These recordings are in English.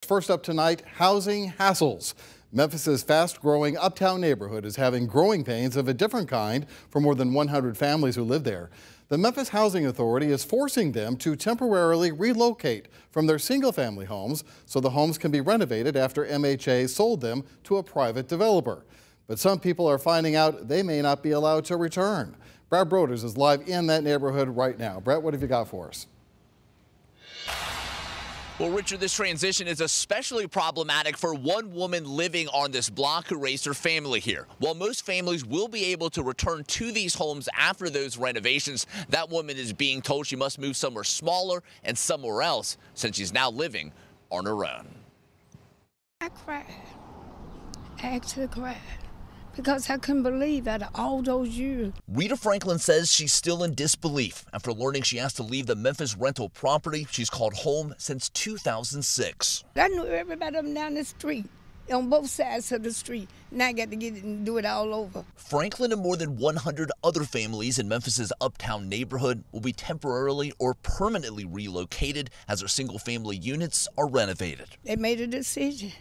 First up tonight, housing hassles. Memphis's fast-growing Uptown neighborhood is having growing pains of a different kind for more than 100 families who live there. The Memphis Housing Authority is forcing them to temporarily relocate from their single-family homes so the homes can be renovated after MHA sold them to a private developer. But some people are finding out they may not be allowed to return. Brad Broders is live in that neighborhood right now. Brett, what have you got for us? Well, Richard, this transition is especially problematic for one woman living on this block who raised her family here. While most families will be able to return to these homes after those renovations, that woman is being told she must move somewhere smaller and somewhere else since she's now living on her own. I cried. I actually cried because I couldn't believe out of all those years. Rita Franklin says she's still in disbelief after learning she has to leave the Memphis rental property she's called home since 2006. I knew everybody up and down the street, on both sides of the street. Now I got to get it and do it all over. Franklin and more than 100 other families in Memphis's Uptown neighborhood will be temporarily or permanently relocated as their single-family units are renovated. They made a decision.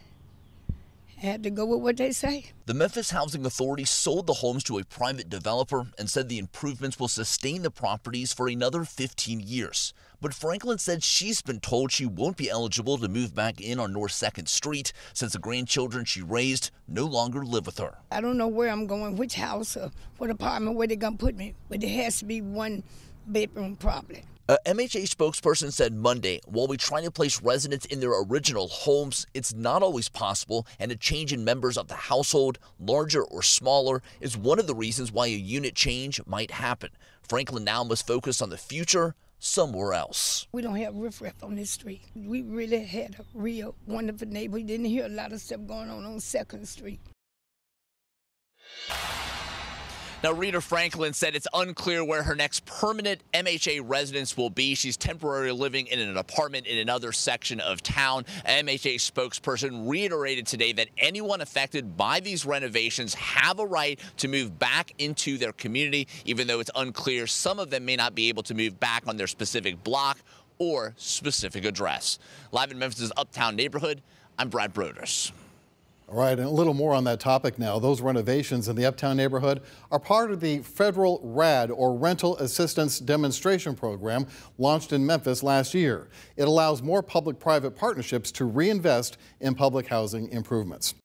I had to go with what they say. The Memphis Housing Authority sold the homes to a private developer and said the improvements will sustain the properties for another 15 years. But Franklin said she's been told she won't be eligible to move back in on North 2nd Street since the grandchildren she raised no longer live with her. I don't know where I'm going, which house or what apartment, where they're going to put me, but there has to be one bedroom probably. A MHA spokesperson said Monday, while we try to place residents in their original homes, it's not always possible, and a change in members of the household, larger or smaller, is one of the reasons why a unit change might happen. Franklin now must focus on the future somewhere else. We don't have riffraff on this street. We really had a real wonderful neighborhood. We didn't hear a lot of stuff going on 2nd Street. Now, Rita Franklin said it's unclear where her next permanent MHA residence will be. She's temporarily living in an apartment in another section of town. An MHA spokesperson reiterated today that anyone affected by these renovations have a right to move back into their community, even though it's unclear some of them may not be able to move back on their specific block or specific address. Live in Memphis' Uptown neighborhood, I'm Brad Broders. All right, and a little more on that topic now. Those renovations in the Uptown neighborhood are part of the federal RAD, or Rental Assistance Demonstration Program, launched in Memphis last year. It allows more public-private partnerships to reinvest in public housing improvements.